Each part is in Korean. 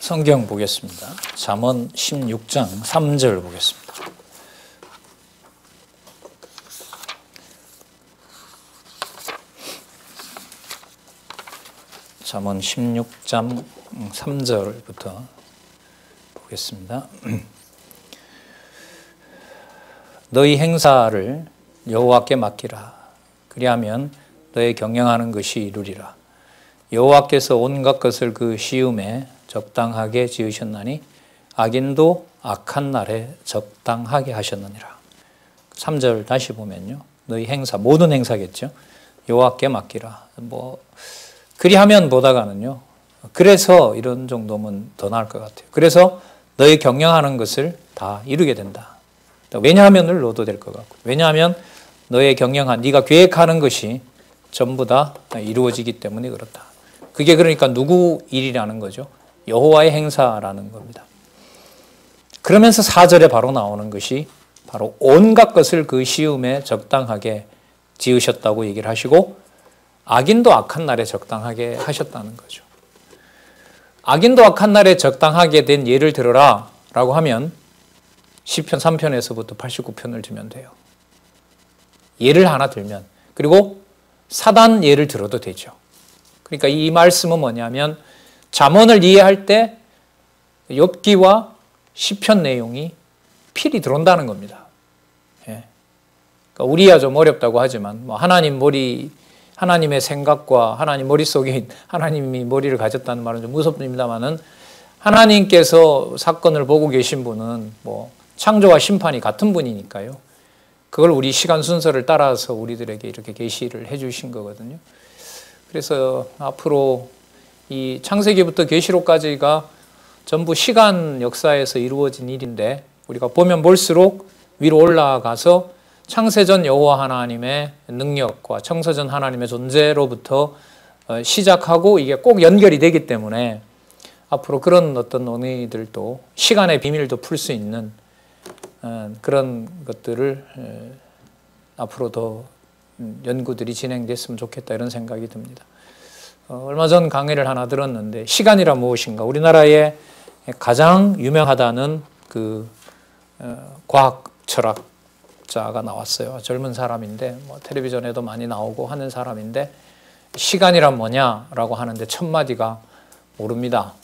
성경 보겠습니다. 잠언 16장 3절 보겠습니다. 잠언 16장 3절부터 보겠습니다. 너희 행사를 여호와께 맡기라. 그리하면 너의 경영하는 것이 이루리라. 여호와께서 온갖 것을 그 시음에 적당하게 지으셨나니 악인도 악한 날에 적당하게 하셨느니라. 3절 다시 보면요. 너희 행사, 모든 행사겠죠. 여호와께 맡기라. 그리하면 보다가는요. 그래서 이런 정도면 더 나을 것 같아요. 그래서 너희 경영하는 것을 다 이루게 된다. 왜냐하면을 넣어도 될 것 같고. 왜냐하면 너의 경영한, 네가 계획하는 것이 전부 다 이루어지기 때문에 그렇다. 그게 그러니까 누구 일이라는 거죠? 여호와의 행사라는 겁니다. 그러면서 4절에 바로 나오는 것이 바로 온갖 것을 그 시음에 적당하게 지으셨다고 얘기를 하시고 악인도 악한 날에 적당하게 하셨다는 거죠. 악인도 악한 날에 적당하게 된 예를 들어라 라고 하면 시편 3편에서부터 89편을 들면 돼요. 예를 하나 들면, 그리고 사단 예를 들어도 되죠. 그러니까 이 말씀은 뭐냐면 잠언을 이해할 때 욥기와 시편 내용이 필히 들어온다는 겁니다. 예. 그러니까 우리야 좀 어렵다고 하지만 하나님의 생각과 하나님 머릿속에 하나님이 머리를 가졌다는 말은 좀 무섭습니다만은 하나님께서 사건을 보고 계신 분은 창조와 심판이 같은 분이니까요. 그걸 우리 시간 순서를 따라서 우리들에게 이렇게 계시를 해 주신 거거든요. 그래서 앞으로 이 창세기부터 계시록까지가 전부 시간 역사에서 이루어진 일인데 우리가 보면 볼수록 위로 올라가서 창세전 여호와 하나님의 능력과 창세전 하나님의 존재로부터 시작하고 이게 꼭 연결이 되기 때문에 앞으로 그런 어떤 논의들도 시간의 비밀도 풀 수 있는 그런 것들을 앞으로 더 연구들이 진행됐으면 좋겠다 이런 생각이 듭니다. 얼마 전 강의를 하나 들었는데 시간이란 무엇인가? 우리나라에 가장 유명하다는 그 과학 철학자가 나왔어요. 젊은 사람인데 텔레비전에도 많이 나오고 하는 사람인데 시간이란 뭐냐라고 하는데 첫 마디가 모릅니다.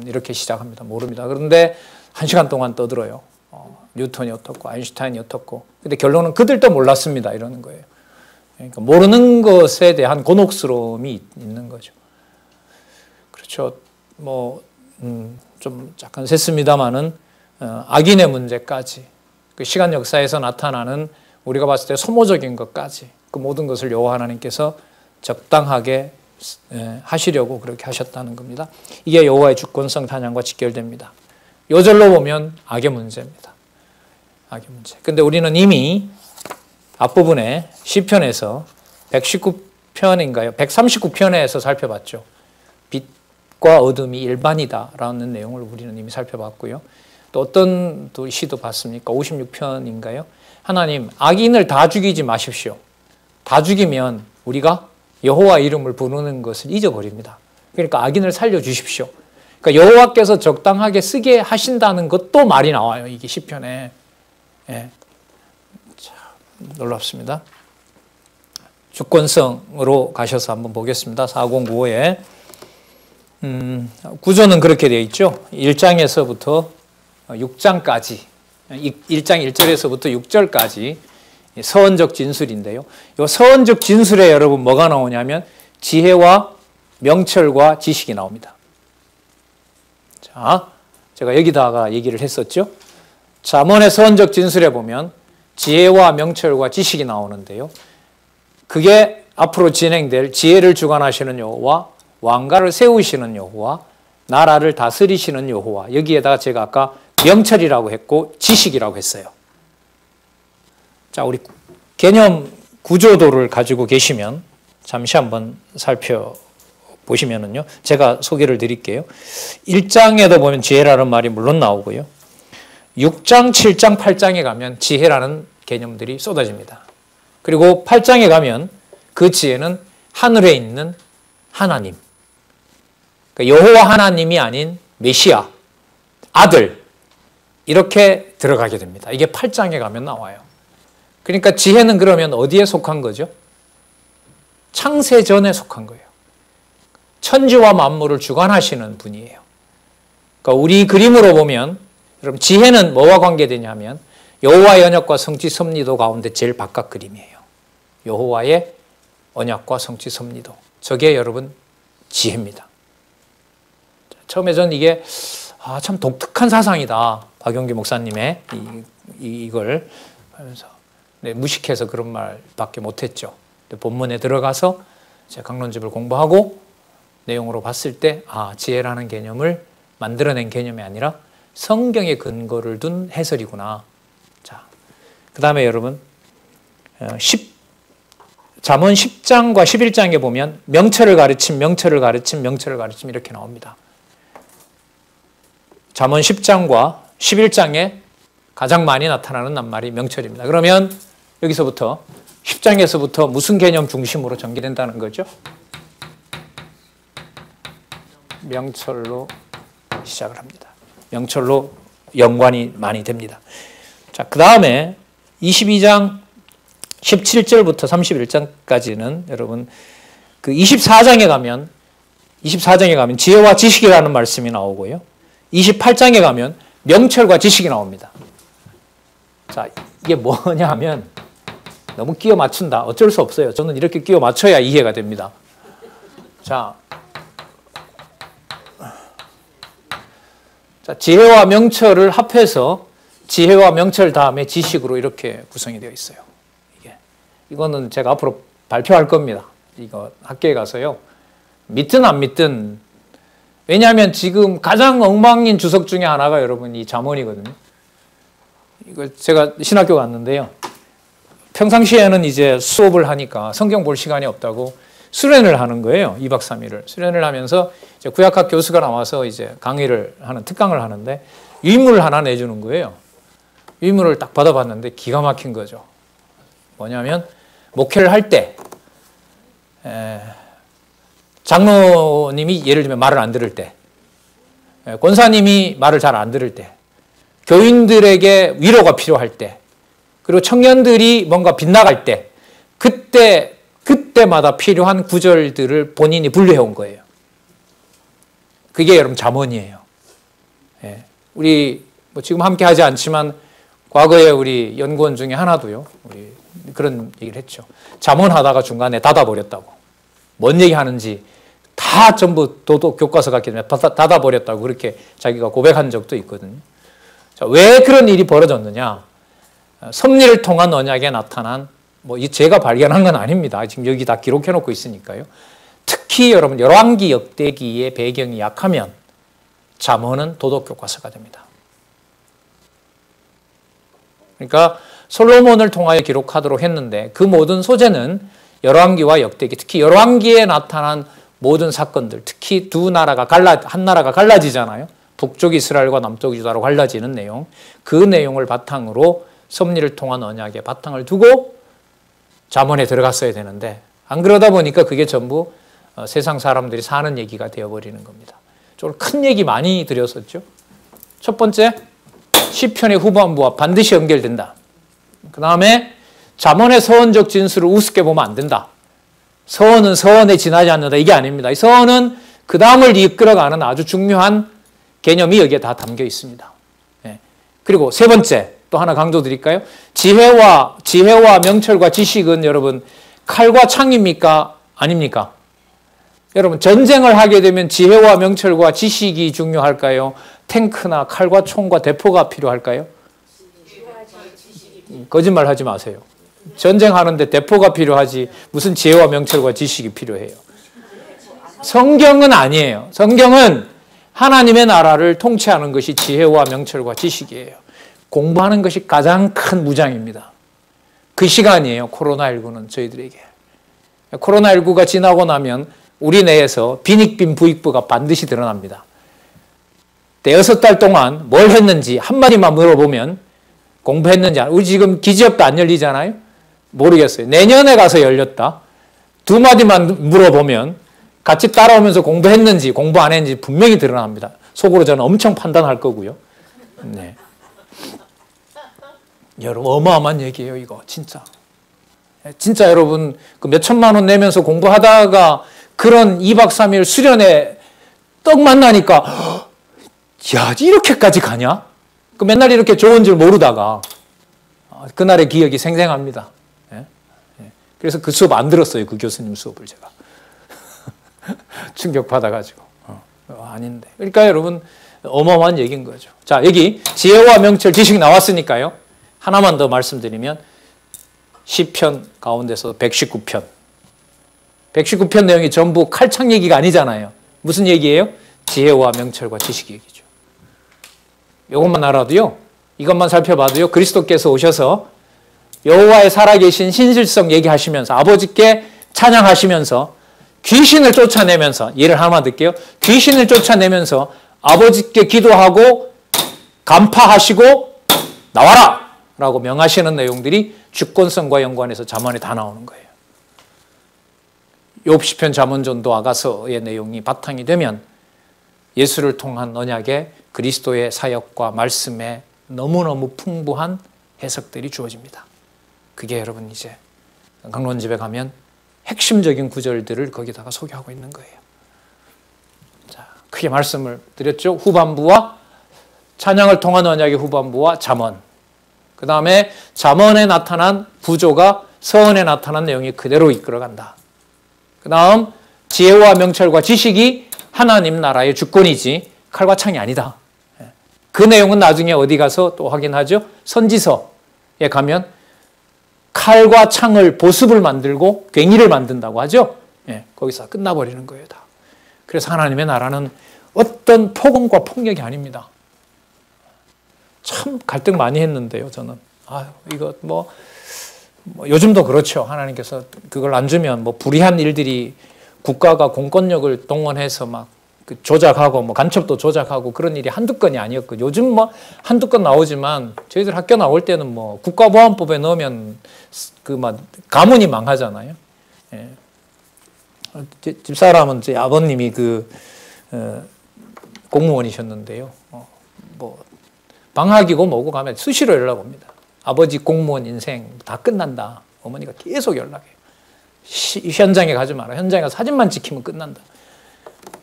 이렇게 시작합니다. 모릅니다. 그런데 1시간 동안 떠들어요. 뉴턴이 어떻고 아인슈타인이 어떻고. 근데 결론은 그들도 몰랐습니다. 이러는 거예요. 그러니까 모르는 것에 대한 곤혹스러움이 있는 거죠. 그렇죠. 좀 약간 셌습니다만은 악인의 문제까지 그 시간 역사에서 나타나는 우리가 봤을 때 소모적인 것까지 그 모든 것을 여호와 하나님께서 적당하게 하시려고 그렇게 하셨다는 겁니다. 이게 여호와의 주권성 찬양과 직결됩니다. 요절로 보면 악의 문제입니다. 악의 문제. 근데 우리는 이미 앞부분에 시편에서 119편인가요? 139편에서 살펴봤죠. 빛과 어둠이 일반이다라는 내용을 우리는 이미 살펴봤고요. 또 어떤 시도 봤습니까? 56편인가요? 하나님, 악인을 다 죽이지 마십시오. 다 죽이면 우리가 여호와 이름을 부르는 것을 잊어버립니다. 그러니까 악인을 살려주십시오. 그러니까 여호와께서 적당하게 쓰게 하신다는 것도 말이 나와요. 이게 시편에. 예. 자, 놀랍습니다. 주권성으로 가셔서 한번 보겠습니다. 4095에 구조는 그렇게 되어 있죠. 1장에서부터 6장까지 1장 1절에서부터 6절까지 서원적 진술인데요. 이 서원적 진술에 여러분 뭐가 나오냐면 지혜와 명철과 지식이 나옵니다. 자, 제가 여기다가 얘기를 했었죠. 잠언의 서원적 진술에 보면 지혜와 명철과 지식이 나오는데요. 그게 앞으로 진행될 지혜를 주관하시는 여호와, 왕가를 세우시는 여호와, 나라를 다스리시는 여호와, 여기에다가 제가 아까 명철이라고 했고 지식이라고 했어요. 자, 우리 개념 구조도를 가지고 계시면 잠시 한번 살펴보시면은요. 제가 소개를 드릴게요. 1장에도 보면 지혜라는 말이 물론 나오고요. 6장, 7장, 8장에 가면 지혜라는 개념들이 쏟아집니다. 그리고 8장에 가면 그 지혜는 하늘에 있는 하나님, 그러니까 여호와 하나님이 아닌 메시아, 아들 이렇게 들어가게 됩니다. 이게 8장에 가면 나와요. 그러니까 지혜는 그러면 어디에 속한 거죠? 창세 전에 속한 거예요. 천지와 만물을 주관하시는 분이에요. 그러니까 우리 그림으로 보면 여러분 지혜는 뭐와 관계되냐면 여호와의 언약과 성취 섭리도 가운데 제일 바깥 그림이에요. 여호와의 언약과 성취 섭리도. 저게 여러분 지혜입니다. 처음에 저는 이게 참 독특한 사상이다. 박용기 목사님의 이걸 하면서 무식해서 그런 말밖에 못했죠. 본문에 들어가서 제가 강론집을 공부하고 내용으로 봤을 때 지혜라는 개념을 만들어낸 개념이 아니라 성경에 근거를 둔 해설이구나. 자, 그 다음에 여러분 잠언 10장과 11장에 보면 명철을 가르침, 명철을 가르침, 명철을 가르침 이렇게 나옵니다. 잠언 10장과 11장에 가장 많이 나타나는 낱말이 명철입니다. 그러면 여기서부터 10장에서부터 무슨 개념 중심으로 전개된다는 거죠? 명철로 시작을 합니다. 명철로 연관이 많이 됩니다. 자, 그 다음에 22장 17절부터 31장까지는 여러분 그 24장에 가면 지혜와 지식이라는 말씀이 나오고요. 28장에 가면 명철과 지식이 나옵니다. 자, 이게 뭐냐 하면 너무 끼워 맞춘다. 어쩔 수 없어요. 저는 이렇게 끼워 맞춰야 이해가 됩니다. 자, 지혜와 명철을 합해서 지혜와 명철 다음에 지식으로 이렇게 구성이 되어 있어요. 이거는 제가 앞으로 발표할 겁니다. 이거 학교에 가서요. 믿든 안 믿든. 왜냐하면 지금 가장 엉망인 주석 중에 하나가 여러분 이 잠언이거든요. 이거 제가 신학교 갔는데요. 평상시에는 이제 수업을 하니까 성경 볼 시간이 없다고 수련을 하는 거예요. 2박 3일을. 수련을 하면서 이제 구약학 교수가 나와서 이제 강의를 하는, 특강을 하는데 유인물을 하나 내주는 거예요. 유인물을 딱 받아봤는데 기가 막힌 거죠. 뭐냐면 목회를 할 때 장로님이 예를 들면 말을 안 들을 때, 권사님이 말을 잘 안 들을 때, 교인들에게 위로가 필요할 때, 그리고 청년들이 뭔가 빗나갈 때, 그때마다 필요한 구절들을 본인이 분류해 온 거예요. 그게 여러분 잠언이에요. 우리 뭐 지금 함께 하지 않지만 과거에 우리 연구원 중에 하나도요. 우리 그런 얘기를 했죠. 잠언하다가 중간에 닫아버렸다고. 뭔 얘기하는지 다 전부 도덕 교과서 같기 때문에 닫아버렸다고 그렇게 자기가 고백한 적도 있거든요. 자, 왜 그런 일이 벌어졌느냐? 섭리를 통한 언약에 나타난 제가 발견한 건 아닙니다. 지금 여기 다 기록해 놓고 있으니까요. 특히 여러분 열왕기 역대기의 배경이 약하면 잠언은 도덕 교과서가 됩니다. 그러니까 솔로몬을 통하여 기록하도록 했는데 그 모든 소재는 열왕기와 역대기, 특히 열왕기에 나타난 모든 사건들, 특히 한 나라가 갈라지잖아요. 북쪽 이스라엘과 남쪽 유다로 갈라지는 내용, 그 내용을 바탕으로 섭리를 통한 언약에 바탕을 두고 잠언에 들어갔어야 되는데 안 그러다 보니까 그게 전부 세상 사람들이 사는 얘기가 되어버리는 겁니다. 좀 큰 얘기 많이 드렸었죠. 첫 번째, 시편의 후반부와 반드시 연결된다. 그 다음에 잠언의 서원적 진술을 우습게 보면 안 된다. 서원은 서원에 지나지 않는다. 이게 아닙니다. 이 서원은 그 다음을 이끌어가는 아주 중요한 개념이 여기에 다 담겨 있습니다. 그리고 세 번째, 또 하나 강조드릴까요? 지혜와 명철과 지식은 여러분 칼과 창입니까? 아닙니까? 여러분 전쟁을 하게 되면 지혜와 명철과 지식이 중요할까요? 탱크나 칼과 총과 대포가 필요할까요? 거짓말 하지 마세요. 전쟁하는데 대포가 필요하지 무슨 지혜와 명철과 지식이 필요해요. 성경은 아니에요. 성경은 하나님의 나라를 통치하는 것이 지혜와 명철과 지식이에요. 공부하는 것이 가장 큰 무장입니다. 그 시간이에요. 코로나19는 저희들에게. 코로나19가 지나고 나면 우리 내에서 빈익빈 부익부가 반드시 드러납니다. 대여섯 달 동안 뭘 했는지 한마디만 물어보면 공부했는지, 우리 지금 기지업도 안 열리잖아요? 모르겠어요. 내년에 가서 열렸다. 두 마디만 물어보면 같이 따라오면서 공부했는지 공부 안 했는지 분명히 드러납니다. 속으로 저는 엄청 판단할 거고요. 네. 여러분 어마어마한 얘기예요, 이거 진짜. 진짜 여러분 그 몇천만 원 내면서 공부하다가 그런 2박 3일 수련회 떡 만나니까 야, 이렇게까지 가냐? 그 맨날 이렇게 좋은 줄 모르다가 그날의 기억이 생생합니다. 그래서 그 수업 안 들었어요. 그 교수님 수업을 제가. 충격받아가지고. 아닌데. 그러니까 여러분 어마어마한 얘기인 거죠. 자, 여기 지혜와 명철 지식이 나왔으니까요. 하나만 더 말씀드리면 시편 가운데서 119편. 119편 내용이 전부 칼창 얘기가 아니잖아요. 무슨 얘기예요? 지혜와 명철과 지식 얘기죠. 이것만 알아도요. 이것만 살펴봐도요. 그리스도께서 오셔서 여호와의 살아계신 신실성 얘기하시면서 아버지께 찬양하시면서 귀신을 쫓아내면서 예를 하나만 들게요. 귀신을 쫓아내면서 아버지께 기도하고 간파하시고 나와라! 라고 명하시는 내용들이 주권성과 연관해서 잠언에 다 나오는 거예요. 욥 시편 잠언전도 아가서의 내용이 바탕이 되면 예수를 통한 언약의 그리스도의 사역과 말씀에 너무너무 풍부한 해석들이 주어집니다. 그게 여러분 이제 강론집에 가면 핵심적인 구절들을 거기다가 소개하고 있는 거예요. 자, 크게 말씀을 드렸죠. 후반부와 찬양을 통한 언약의 후반부와 잠언. 그 다음에 잠언에 나타난 구조가 서언에 나타난 내용이 그대로 이끌어간다. 그 다음 지혜와 명철과 지식이 하나님 나라의 주권이지 칼과 창이 아니다. 그 내용은 나중에 어디 가서 또 확인하죠. 선지서에 가면 칼과 창을 보습을 만들고 괭이를 만든다고 하죠. 거기서 끝나버리는 거예요. 다. 그래서 하나님의 나라는 어떤 폭언과 폭력이 아닙니다. 참 갈등 많이 했는데요. 저는 이거 뭐 요즘도 그렇죠. 하나님께서 그걸 안 주면 뭐 불의한 일들이 국가가 공권력을 동원해서 막 조작하고 뭐 간첩도 조작하고 그런 일이 한두 건이 아니었고 요즘 뭐 한두 건 나오지만 저희들 학교 나올 때는 뭐 국가보안법에 넣으면 그 막 가문이 망하잖아요. 예. 집사람은 제 아버님이 공무원이셨는데요. 뭐 방학이고 뭐고 가면 수시로 연락 옵니다. 아버지 공무원 인생 다 끝난다. 어머니가 계속 연락해요. 현장에 가지 마라. 현장에 가서 사진만 찍히면 끝난다.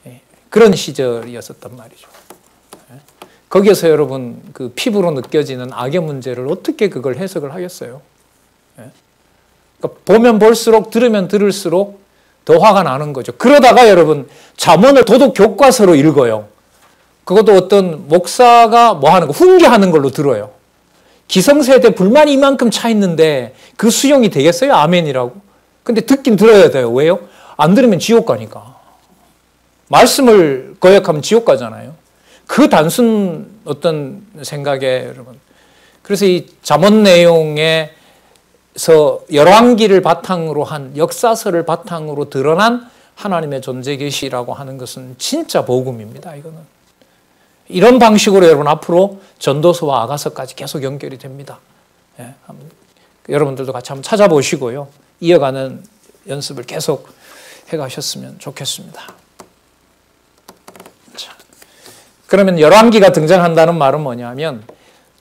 예. 그런 시절이었었단 말이죠. 예. 거기에서 여러분 그 피부로 느껴지는 악의 문제를 어떻게 그걸 해석을 하겠어요? 예. 그러니까 보면 볼수록 들으면 들을수록 더 화가 나는 거죠. 그러다가 여러분 잠언을 도덕 교과서로 읽어요. 그것도 어떤 목사가 뭐 하는 거 훈계하는 걸로 들어요. 기성세대 불만이 이만큼 차 있는데 그 수용이 되겠어요? 아멘이라고. 근데 듣긴 들어야 돼요. 왜요? 안 들으면 지옥 가니까. 말씀을 거역하면 지옥 가잖아요. 그 단순 어떤 생각에 여러분. 그래서 이 잠언 내용에서 열왕기를 바탕으로 한 역사서를 바탕으로 드러난 하나님의 존재 계시라고 하는 것은 진짜 복음입니다. 이거는. 이런 방식으로 여러분 앞으로 전도서와 아가서까지 계속 연결이 됩니다. 예, 여러분들도 같이 한번 찾아보시고요. 이어가는 연습을 계속 해가셨으면 좋겠습니다. 자, 그러면 열왕기가 등장한다는 말은 뭐냐면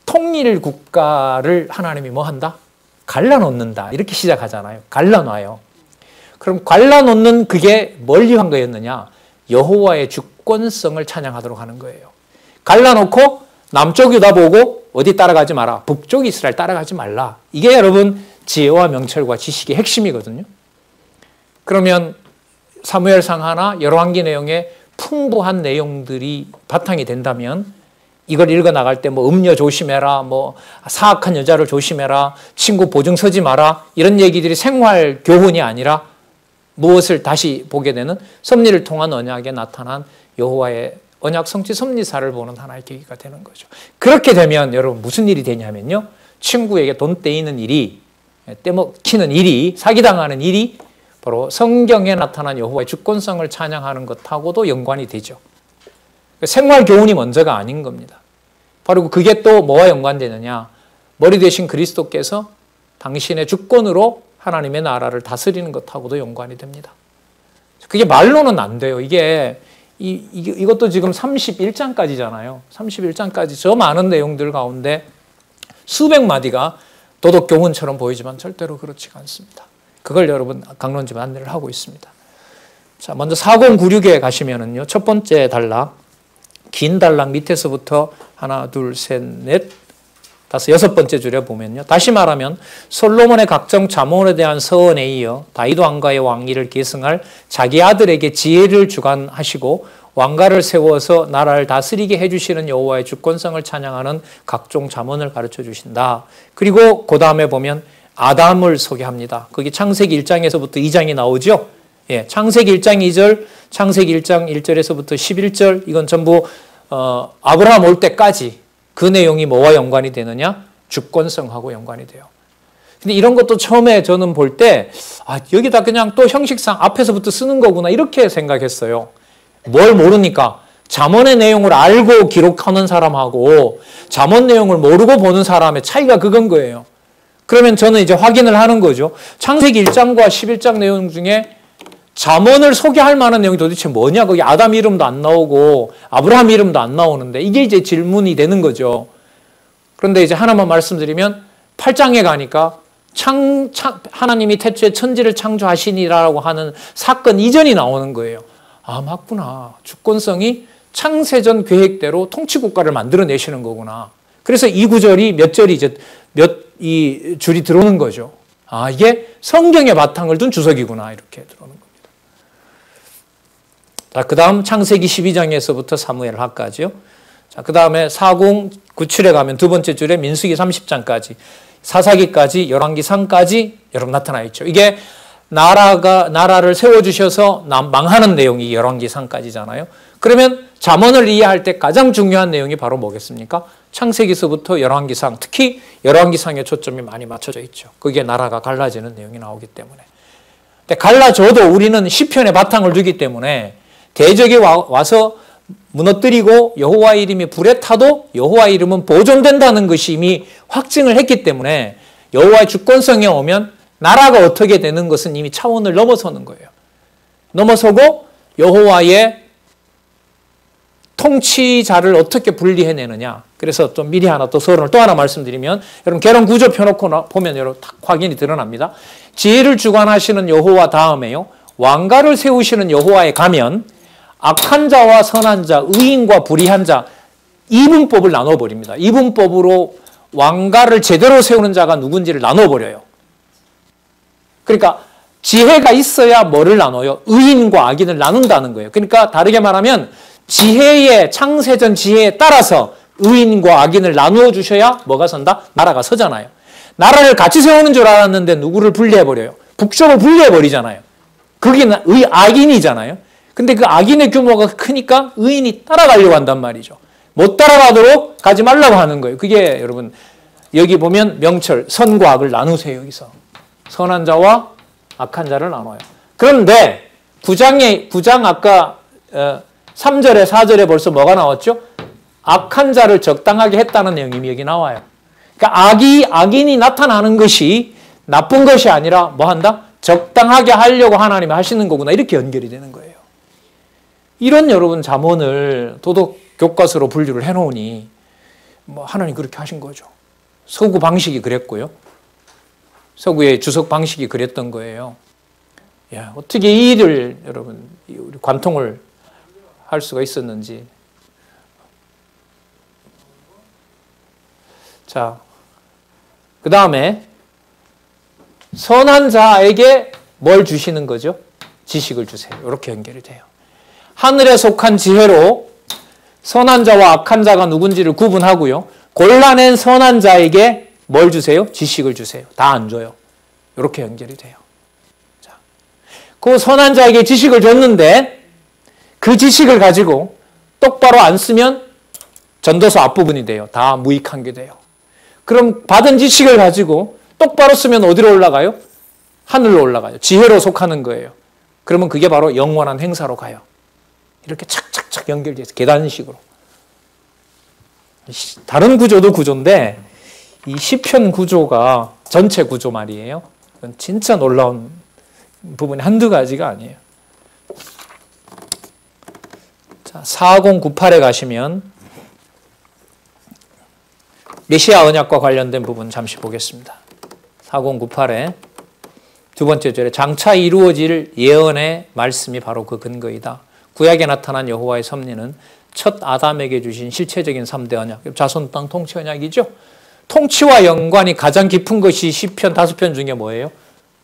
통일 국가를 하나님이 뭐 한다? 갈라놓는다. 이렇게 시작하잖아요. 갈라놔요. 그럼 갈라놓는 그게 뭘 위한 거였느냐? 여호와의 주권성을 찬양하도록 하는 거예요. 갈라놓고 남쪽 유다 보고 어디 따라가지 마라. 북쪽 이스라엘 따라가지 말라. 이게 여러분 지혜와 명철과 지식의 핵심이거든요. 그러면 사무엘상 하나 열왕기 내용에 풍부한 내용들이 바탕이 된다면 이걸 읽어 나갈 때 뭐 음녀 조심해라, 뭐 사악한 여자를 조심해라, 친구 보증 서지 마라 이런 얘기들이 생활 교훈이 아니라 무엇을 다시 보게 되는 섭리를 통한 언약에 나타난 여호와의 언약 성취 섭리사를 보는 하나의 계기가 되는 거죠. 그렇게 되면 여러분 무슨 일이 되냐면요. 친구에게 돈 떼이는 일이, 떼먹히는 일이, 사기당하는 일이 바로 성경에 나타난 여호와의 주권성을 찬양하는 것하고도 연관이 되죠. 생활 교훈이 먼저가 아닌 겁니다. 바로 그게 또 뭐와 연관되느냐. 머리 대신 그리스도께서 당신의 주권으로 하나님의 나라를 다스리는 것하고도 연관이 됩니다. 그게 말로는 안 돼요. 이게 이것도 지금 31장까지잖아요. 31장까지 저 많은 내용들 가운데 수백 마디가 도덕교훈처럼 보이지만 절대로 그렇지가 않습니다. 그걸 여러분 강론집 안내를 하고 있습니다. 자, 먼저 4096에 가시면은요, 첫 번째 단락, 긴 단락 밑에서부터 하나, 둘, 셋, 넷, 다섯, 여섯 번째 줄에 보면요. 다시 말하면 솔로몬의 각종 자문에 대한 서원에 이어 다윗 왕가의 왕위를 계승할 자기 아들에게 지혜를 주관하시고 왕가를 세워서 나라를 다스리게 해주시는 여호와의 주권성을 찬양하는 각종 자문을 가르쳐 주신다. 그리고 그 다음에 보면 아담을 소개합니다. 거기 창세기 1장에서부터 2장이 나오죠. 예, 창세기 1장 2절, 창세기 1장 1절에서부터 11절, 이건 전부 아브라함 올 때까지 그 내용이 뭐와 연관이 되느냐? 주권성하고 연관이 돼요. 근데 이런 것도 처음에 저는 볼 때, 여기다 그냥 또 형식상 앞에서부터 쓰는 거구나, 이렇게 생각했어요. 뭘 모르니까. 잠언의 내용을 알고 기록하는 사람하고 잠언 내용을 모르고 보는 사람의 차이가 그건 거예요. 그러면 저는 이제 확인을 하는 거죠. 창세기 1장과 11장 내용 중에 잠언을 소개할 만한 내용이 도대체 뭐냐? 거기 아담 이름도 안 나오고 아브라함 이름도 안 나오는데 이게 이제 질문이 되는 거죠. 그런데 이제 하나만 말씀드리면 8장에 가니까 하나님이 태초에 천지를 창조하시니라고 하는 사건 이전이 나오는 거예요. 아, 맞구나. 주권성이 창세전 계획대로 통치국가를 만들어내시는 거구나. 그래서 이 구절이 몇 절이 이제 이 줄이 들어오는 거죠. 아, 이게 성경의 바탕을 둔 주석이구나. 이렇게 들어오는 겁니다. 자, 그 다음 창세기 12장에서부터 사무엘 하까지요. 자, 그 다음에 4097에 가면 두 번째 줄에 민수기 30장까지, 사사기까지, 열왕기상까지 여러분 나타나 있죠. 이게 나라를 세워주셔서 망하는 내용이 열왕기상까지잖아요. 그러면 잠언을 이해할 때 가장 중요한 내용이 바로 뭐겠습니까? 창세기서부터 열왕기상, 특히 열왕기상에 초점이 많이 맞춰져 있죠. 그게 나라가 갈라지는 내용이 나오기 때문에. 근데 갈라져도 우리는 시편에 바탕을 두기 때문에 대적이 와서 무너뜨리고 여호와 이름이 불에 타도 여호와 이름은 보존된다는 것이 이미 확증을 했기 때문에 여호와의 주권성에 오면 나라가 어떻게 되는 것은 이미 차원을 넘어서는 거예요. 넘어서고 여호와의 통치자를 어떻게 분리해내느냐. 그래서 좀 미리 하나 또 서론을 또 하나 말씀드리면, 여러분 개론 구조 펴놓고 보면 여러분 딱 확인이 드러납니다. 지혜를 주관하시는 여호와 다음에요, 왕가를 세우시는 여호와에 가면 악한 자와 선한 자, 의인과 불의한 자, 이분법을 나눠버립니다. 이분법으로 왕가를 제대로 세우는 자가 누군지를 나눠버려요. 그러니까 지혜가 있어야 뭐를 나눠요? 의인과 악인을 나눈다는 거예요. 그러니까 다르게 말하면 지혜의 창세전 지혜에 따라서 의인과 악인을 나누어 주셔야 뭐가 선다? 나라가 서잖아요. 나라를 같이 세우는 줄 알았는데 누구를 분리해버려요? 북쪽을 분리해버리잖아요. 그게 악인이잖아요. 근데 그 악인의 규모가 크니까 의인이 따라가려고 한단 말이죠. 못 따라가도록 가지 말라고 하는 거예요. 그게 여러분 여기 보면 명철, 선과 악을 나누세요. 여기서 선한 자와 악한 자를 나눠요. 그런데 9장 아까 3절에 4절에 벌써 뭐가 나왔죠? 악한 자를 적당하게 했다는 내용이 이미 여기 나와요. 그러니까 악인이 나타나는 것이 나쁜 것이 아니라 뭐 한다? 적당하게 하려고 하나님이 하시는 거구나. 이렇게 연결이 되는 거예요. 이런 여러분 잠언을 도덕 교과서로 분류를 해놓으니 뭐 하나님 그렇게 하신 거죠. 서구 방식이 그랬고요. 서구의 주석 방식이 그랬던 거예요. 야, 어떻게 이 일을 여러분 우리 관통을 할 수가 있었는지. 자, 그 다음에 선한 자에게 뭘 주시는 거죠? 지식을 주세요. 이렇게 연결이 돼요. 하늘에 속한 지혜로 선한 자와 악한 자가 누군지를 구분하고요. 골라낸 선한 자에게 뭘 주세요? 지식을 주세요. 다 안 줘요. 이렇게 연결이 돼요. 자, 그 선한 자에게 지식을 줬는데 그 지식을 가지고 똑바로 안 쓰면 전도서 앞부분이 돼요. 다 무익한 게 돼요. 그럼 받은 지식을 가지고 똑바로 쓰면 어디로 올라가요? 하늘로 올라가요. 지혜로 속하는 거예요. 그러면 그게 바로 영원한 행사로 가요. 이렇게 착착착 연결돼서 계단식으로. 다른 구조도 구조인데 이 시편 구조가 전체 구조 말이에요. 이건 진짜 놀라운 부분이 한두 가지가 아니에요. 4098에 가시면 메시아 언약과 관련된 부분 잠시 보겠습니다. 4098에 두 번째 절에 장차 이루어질 예언의 말씀이 바로 그 근거이다. 구약에 나타난 여호와의 섭리는 첫 아담에게 주신 실체적인 3대 언약, 자손 땅 통치 언약이죠. 통치와 연관이 가장 깊은 것이 시편 5편 중에 뭐예요?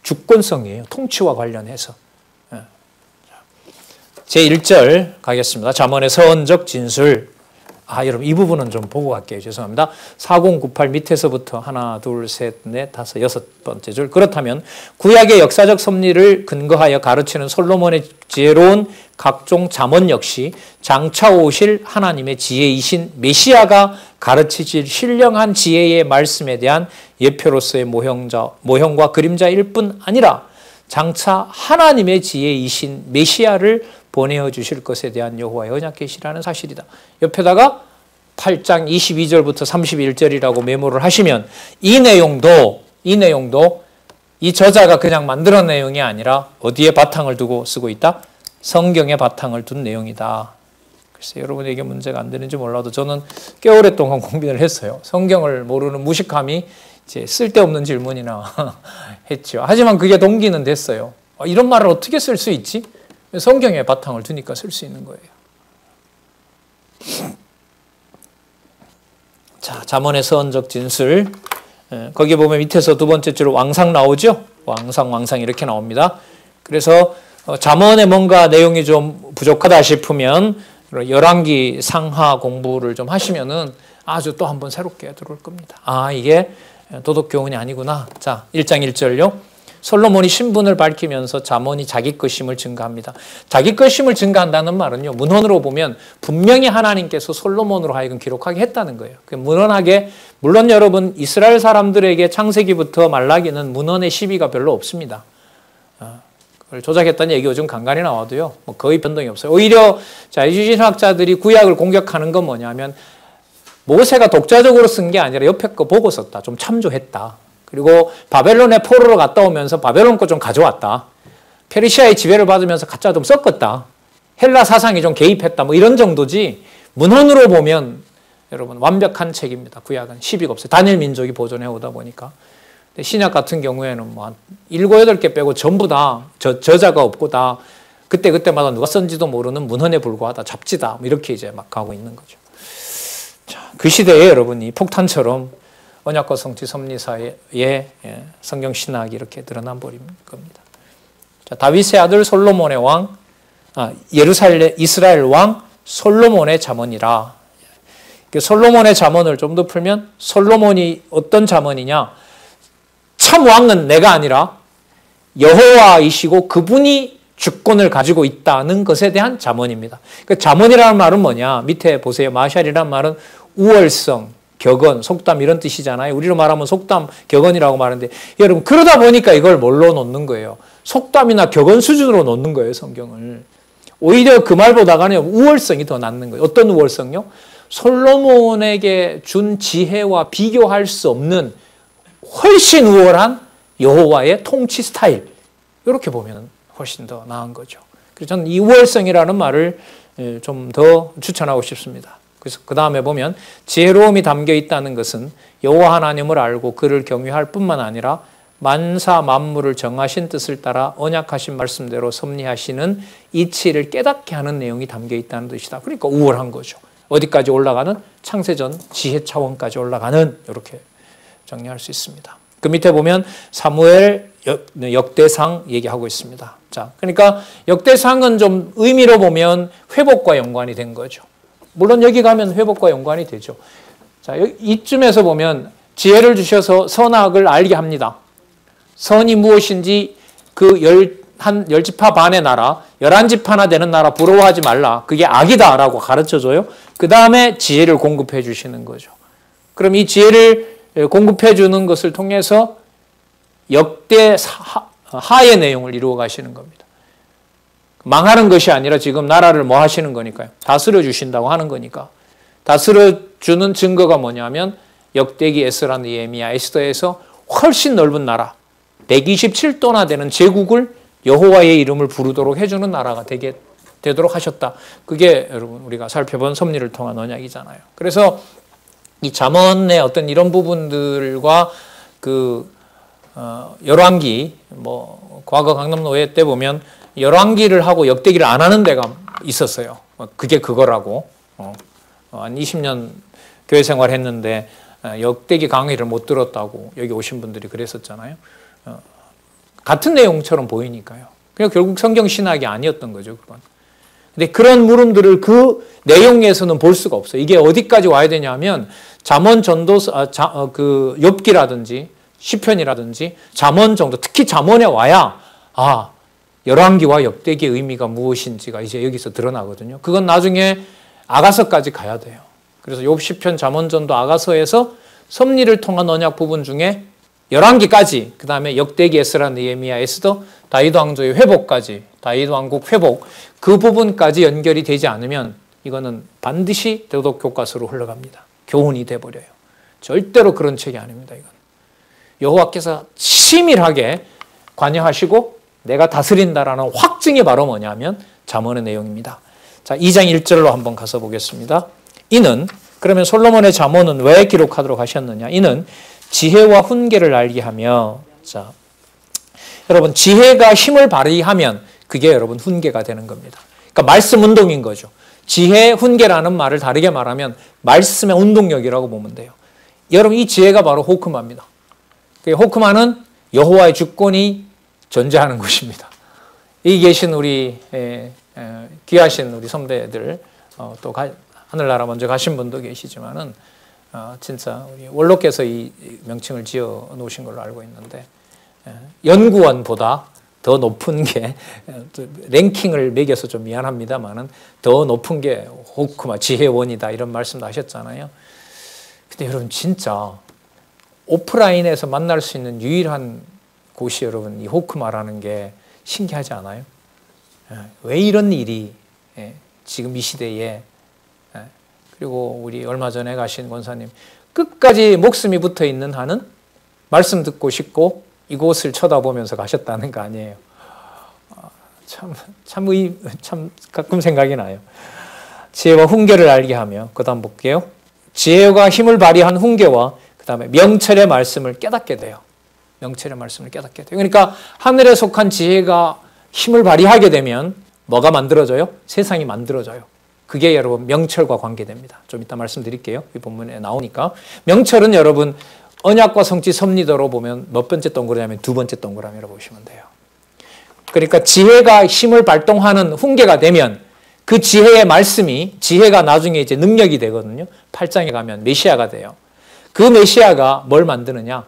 주권성이에요. 통치와 관련해서. 제1절 가겠습니다. 잠언의 서언적 진술. 여러분 이 부분은 좀 보고 갈게요. 죄송합니다. 4098 밑에서부터 하나, 둘, 셋, 넷, 다섯, 여섯 번째 줄. 그렇다면 구약의 역사적 섭리를 근거하여 가르치는 솔로몬의 지혜로운 각종 잠언 역시 장차 오실 하나님의 지혜이신 메시아가 가르치실 신령한 지혜의 말씀에 대한 예표로서의 모형과 그림자일 뿐 아니라 장차 하나님의 지혜이신 메시아를 보내어 주실 것에 대한 여호와의 언약 계시라는 사실이다. 옆에다가 8장 22절부터 31절이라고 메모를 하시면 이 내용도 이 저자가 그냥 만들어낸 내용이 아니라 어디에 바탕을 두고 쓰고 있다? 성경에 바탕을 둔 내용이다. 글쎄 여러분에게 문제가 안 되는지 몰라도 저는 꽤 오랫동안 고민을 했어요. 성경을 모르는 무식함이 이제 쓸데없는 질문이나 했죠. 하지만 그게 동기는 됐어요. 이런 말을 어떻게 쓸 수 있지? 성경에 바탕을 두니까 쓸 수 있는 거예요. 자, 잠언의 서언적 진술. 거기 보면 밑에서 두 번째 줄 왕상 나오죠? 왕상 이렇게 나옵니다. 그래서 잠언에 뭔가 내용이 좀 부족하다 싶으면 열왕기 상하 공부를 좀 하시면은 아주 또 한번 새롭게 들어올 겁니다. 이게 도덕교훈이 아니구나. 자, 1장 1절요. 솔로몬이 신분을 밝히면서 잠언이 자기 것임을 증가합니다. 자기 것임을 증가한다는 말은요, 문헌으로 보면 분명히 하나님께서 솔로몬으로 하여금 기록하게 했다는 거예요. 문헌하게, 물론 여러분 이스라엘 사람들에게 창세기부터 말라기는 문헌의 시비가 별로 없습니다. 그걸 조작했다는 얘기 요즘 간간히 나와도요, 거의 변동이 없어요. 오히려 자유주의학자들이 구약을 공격하는 건 뭐냐면 모세가 독자적으로 쓴 게 아니라 옆에 거 보고 썼다. 좀 참조했다. 그리고 바벨론에 포로로 갔다 오면서 바벨론 거 좀 가져왔다. 페르시아의 지배를 받으면서 가짜 좀 섞었다. 헬라 사상이 좀 개입했다. 이런 정도지 문헌으로 보면 여러분 완벽한 책입니다. 구약은 시비가 없어요. 단일 민족이 보존해 오다 보니까. 근데 신약 같은 경우에는 한 7, 8개 빼고 전부 다 저자가 없고 다 그때마다 누가 쓴지도 모르는 문헌에 불과하다. 잡지다. 이렇게 이제 막 가고 있는 거죠. 자, 그 시대에 여러분이 폭탄처럼 언약과 성취 섭리 사이에 성경 신학이 이렇게 드러난 버린 겁니다. 자, 다윗의 아들 솔로몬의 왕, 예루살렘 이스라엘 왕 솔로몬의 잠언이라. 솔로몬의 잠언을 좀 더 풀면 솔로몬이 어떤 잠언이냐? 참 왕은 내가 아니라 여호와이시고 그분이 주권을 가지고 있다는 것에 대한 잠언입니다. 그 잠언이라는 말은 뭐냐? 밑에 보세요. 마샬이라는 말은 우월성, 격언, 속담 이런 뜻이잖아요. 우리로 말하면 속담, 격언이라고 말하는데 여러분 그러다 보니까 이걸 뭘로 놓는 거예요? 속담이나 격언 수준으로 놓는 거예요. 성경을. 오히려 그 말보다는 우월성이 더 낫는 거예요. 어떤 우월성요? 솔로몬에게 준 지혜와 비교할 수 없는 훨씬 우월한 여호와의 통치 스타일. 이렇게 보면 훨씬 더 나은 거죠. 그래서 저는 이 우월성이라는 말을 좀 더 추천하고 싶습니다. 그래서 그 다음에 보면 지혜로움이 담겨 있다는 것은 여호와 하나님을 알고 그를 경외할 뿐만 아니라 만사 만물을 정하신 뜻을 따라 언약하신 말씀대로 섭리하시는 이치를 깨닫게 하는 내용이 담겨 있다는 뜻이다. 그러니까 우월한 거죠. 어디까지 올라가는? 창세전 지혜 차원까지 올라가는, 이렇게 정리할 수 있습니다. 그 밑에 보면 사무엘 역대상 얘기하고 있습니다. 자, 그러니까 역대상은 좀 의미로 보면 회복과 연관이 된 거죠. 물론 여기 가면 회복과 연관이 되죠. 자, 이쯤에서 보면 지혜를 주셔서 선악을 알게 합니다. 선이 무엇인지 그 10지파 반의 나라, 11지파나 되는 나라 부러워하지 말라. 그게 악이다라고 가르쳐줘요. 그 다음에 지혜를 공급해 주시는 거죠. 그럼 이 지혜를 공급해 주는 것을 통해서 역대 하의 내용을 이루어 가시는 겁니다. 망하는 것이 아니라 지금 나라를 뭐 하시는 거니까요. 다스려 주신다고 하는 거니까. 다스려 주는 증거가 뭐냐면 역대기, 에스라, 느헤미야, 에스더에서 훨씬 넓은 나라, 127도나 되는 제국을 여호와의 이름을 부르도록 해주는 나라가 되게 되도록 하셨다. 그게 여러분 우리가 살펴본 섭리를 통한 언약이잖아요. 그래서 이 잠언의 어떤 이런 부분들과 그 열왕기 뭐 과거 강남노예 때 보면 열왕기를 하고 역대기를 안 하는 데가 있었어요. 그게 그거라고 한 20년 교회 생활했는데 역대기 강의를 못 들었다고 여기 오신 분들이 그랬었잖아요. 같은 내용처럼 보이니까요. 그냥 결국 성경 신학이 아니었던 거죠, 그건. 근데 그런 물음들을 그 내용에서는 볼 수가 없어요. 이게 어디까지 와야 되냐면 잠언 전도서, 그 욥기라든지 시편이라든지 잠언 정도, 특히 잠언에 와야 열왕기와 역대기의 의미가 무엇인지가 이제 여기서 드러나거든요. 그건 나중에 아가서까지 가야 돼요. 그래서 욥, 시편, 잠언, 전도, 아가서에서 섭리를 통한 언약 부분 중에 열왕기까지, 그 다음에 역대기, 에스라, 느헤미야, 에스더, 다윗 왕조의 회복까지, 다윗 왕국 회복, 그 부분까지 연결이 되지 않으면 이거는 반드시 도덕 교과서로 흘러갑니다. 교훈이 돼버려요. 절대로 그런 책이 아닙니다. 이건 여호와께서 치밀하게 관여하시고 내가 다스린다라는 확증이 바로 뭐냐면 잠언의 내용입니다. 자, 2장 1절로 한번 가서 보겠습니다. 이는, 그러면 솔로몬의 잠언은 왜 기록하도록 하셨느냐? 이는 지혜와 훈계를 알게 하며, 자, 여러분 지혜가 힘을 발휘하면 그게 여러분 훈계가 되는 겁니다. 그러니까 말씀 운동인 거죠. 지혜, 훈계라는 말을 다르게 말하면 말씀의 운동력이라고 보면 돼요. 여러분 이 지혜가 바로 호크마입니다. 호크마는 여호와의 주권이 존재하는 곳입니다. 여기 계신 우리 귀하신 우리 선배들, 또 하늘나라 먼저 가신 분도 계시지만은 진짜 우리 원로께서 이 명칭을 지어 놓으신 걸로 알고 있는데, 연구원보다 더 높은 게, 랭킹을 매겨서 좀 미안합니다만은 더 높은 게 호크마, 지혜원이다 이런 말씀도 하셨잖아요. 근데 여러분 진짜 오프라인에서 만날 수 있는 유일한 곳이 여러분 이 호크마라는 게 신기하지 않아요? 왜 이런 일이 지금 이 시대에, 그리고 우리 얼마 전에 가신 권사님 끝까지 목숨이 붙어 있는 한은 말씀 듣고 싶고 이곳을 쳐다보면서 가셨다는 거 아니에요. 참 가끔 생각이 나요. 지혜와 훈계를 알게 하며, 그 다음 볼게요. 지혜가 힘을 발휘한 훈계와 그 다음에 명철의 말씀을 깨닫게 돼요. 명철의 말씀을 깨닫게 돼요. 그러니까 하늘에 속한 지혜가 힘을 발휘하게 되면 뭐가 만들어져요? 세상이 만들어져요. 그게 여러분 명철과 관계됩니다. 좀 이따 말씀드릴게요. 이 본문에 나오니까. 명철은 여러분 언약과 성취 섭리도로 보면 몇 번째 동그라미냐면 두 번째 동그라미로 보시면 돼요. 그러니까 지혜가 힘을 발동하는 훈계가 되면 그 지혜의 말씀이, 지혜가 나중에 이제 능력이 되거든요. 8장에 가면 메시아가 돼요. 그 메시아가 뭘 만드느냐?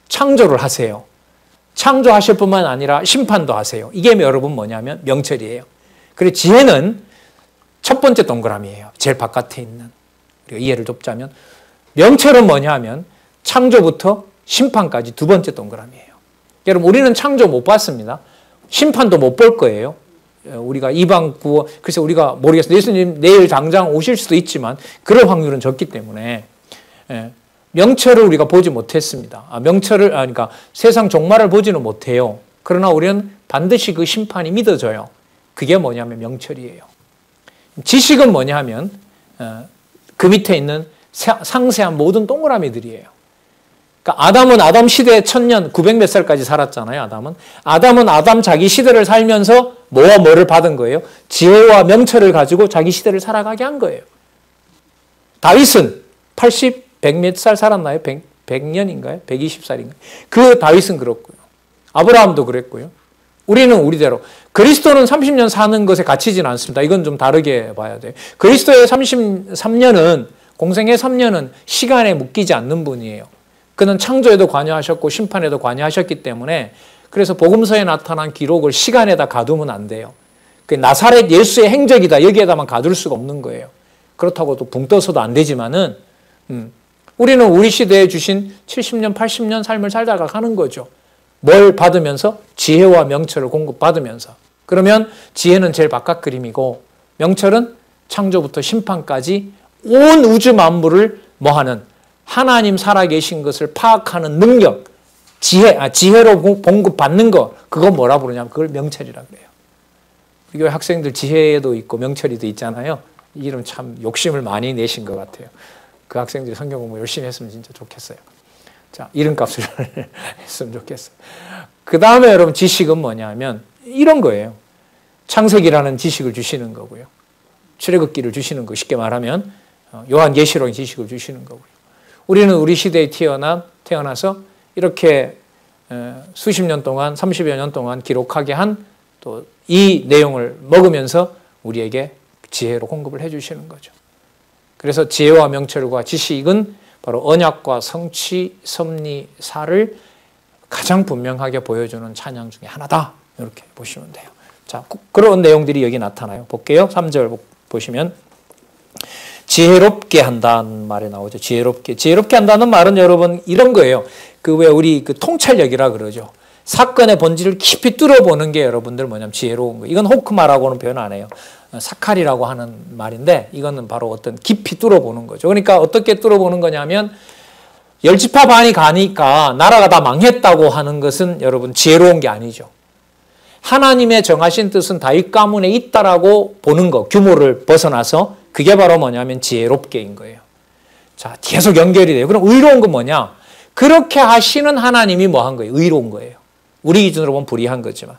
창조를 하세요. 창조하실 뿐만 아니라 심판도 하세요. 이게 여러분 뭐냐면 명철이에요. 그리고 지혜는 첫 번째 동그라미예요. 제일 바깥에 있는. 우리가 이해를 좁자면 명철은 뭐냐 하면 창조부터 심판까지 두 번째 동그라미예요. 여러분 우리는 창조 못 봤습니다. 심판도 못 볼 거예요. 우리가 이방 구원, 글쎄 우리가 모르겠어요. 예수님 내일 당장 오실 수도 있지만 그럴 확률은 적기 때문에 명철을 우리가 보지 못했습니다. 그러니까 세상 종말을 보지는 못해요. 그러나 우리는 반드시 그 심판이 믿어져요. 그게 뭐냐면 명철이에요. 지식은 뭐냐 하면 그 밑에 있는 상세한 모든 동그라미들이에요. 그러니까 아담은 아담 시대에 1000년 900 몇 살까지 살았잖아요. 아담은 아담 자기 시대를 살면서 뭐와 뭐를 받은 거예요? 지혜와 명철을 가지고 자기 시대를 살아가게 한 거예요. 다윗은 80, 100 몇 살 살았나요? 100년인가요? 120살인가요? 그 다윗은 그렇고요. 아브라함도 그랬고요. 우리는 우리대로. 그리스도는 30년 사는 것에 갇히지는 않습니다. 이건 좀 다르게 봐야 돼요. 그리스도의 33년은, 공생의 3년은 시간에 묶이지 않는 분이에요. 그는 창조에도 관여하셨고 심판에도 관여하셨기 때문에, 그래서 복음서에 나타난 기록을 시간에다 가두면 안 돼요. 나사렛 예수의 행적이다 여기에다만 가둘 수가 없는 거예요. 그렇다고 또 붕 떠서도 안 되지만은 우리는 우리 시대에 주신 70년 80년 삶을 살다가 가는 거죠. 뭘 받으면서? 지혜와 명철을 공급받으면서. 그러면 지혜는 제일 바깥 그림이고 명철은 창조부터 심판까지 온 우주 만물을 뭐하는, 하나님 살아계신 것을 파악하는 능력, 지혜로 공급받는 거, 그거 뭐라 부르냐면 그걸 명철이라 그래요. 우리 교회 학생들 지혜도 있고 명철이도 있잖아요. 이 이름 참 욕심을 많이 내신 것 같아요. 그 학생들이 성경 공부 열심히 했으면 진짜 좋겠어요. 자, 이름값을 했으면 좋겠어요. 그 다음에 여러분 지식은 뭐냐면 이런 거예요. 창세기라는 지식을 주시는 거고요. 출애굽기를 주시는 거, 쉽게 말하면 요한계시록의 지식을 주시는 거고요. 우리는 우리 시대에 태어나서 이렇게 수십 년 동안 30여 년 동안 기록하게 한 또 이 내용을 먹으면서 우리에게 지혜로 공급을 해 주시는 거죠. 그래서 지혜와 명철과 지식은 바로 언약과 성취, 섭리사를 가장 분명하게 보여주는 찬양 중에 하나다. 이렇게 보시면 돼요. 자, 그런 내용들이 여기 나타나요. 볼게요. 3절 보시면 지혜롭게 한다는 말이 나오죠. 지혜롭게 한다는 말은 여러분 이런 거예요. 왜 우리 통찰력이라 그러죠. 사건의 본질을 깊이 뚫어보는 게 여러분들 뭐냐면 지혜로운 거예요. 이건 호크마라고는 표현 안 해요. 사칼이라고 하는 말인데 이거는 바로 어떤 깊이 뚫어보는 거죠. 그러니까 어떻게 뚫어보는 거냐면 열지파 반이 가니까 나라가 다 망했다고 하는 것은 여러분 지혜로운 게 아니죠. 하나님의 정하신 뜻은 다윗 가문에 있다라고 보는 거, 규모를 벗어나서 그게 바로 뭐냐면 지혜롭게인 거예요. 자, 계속 연결이 돼요. 그럼 의로운 건 뭐냐? 그렇게 하시는 하나님이 뭐 한 거예요? 의로운 거예요. 우리 기준으로 보면 불의한 거지만.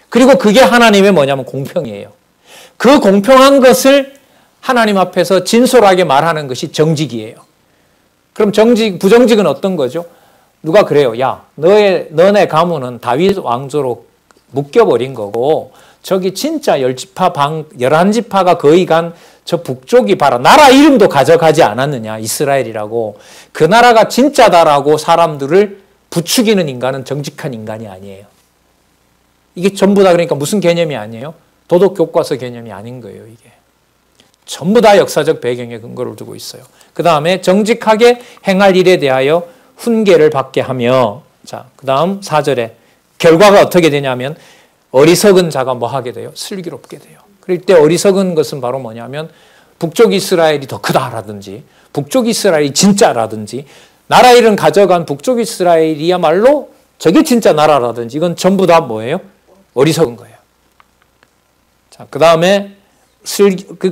그리고 그게 하나님의 뭐냐면 공평이에요. 그 공평한 것을 하나님 앞에서 진솔하게 말하는 것이 정직이에요. 그럼 부정직은 어떤 거죠? 누가 그래요? 야, 너네 가문은 다윗 왕조로 묶여버린 거고 저기 진짜 11지파가 거의 간 저 북쪽이 봐라. 나라 이름도 가져가지 않았느냐. 이스라엘이라고. 그 나라가 진짜다라고 사람들을 부추기는 인간은 정직한 인간이 아니에요. 이게 전부 다 그러니까 무슨 개념이 아니에요? 도덕교과서 개념이 아닌 거예요. 이게. 전부 다 역사적 배경에 근거를 두고 있어요. 그 다음에 정직하게 행할 일에 대하여 훈계를 받게 하며 자, 그 다음 4절에 결과가 어떻게 되냐면 어리석은 자가 뭐 하게 돼요? 슬기롭게 돼요. 그럴 때 어리석은 것은 바로 뭐냐면 북쪽 이스라엘이 더 크다라든지 북쪽 이스라엘이 진짜라든지 나라 이름 가져간 북쪽 이스라엘이야말로 저게 진짜 나라라든지 이건 전부 다 뭐예요? 어리석은 거예요. 자, 그 다음에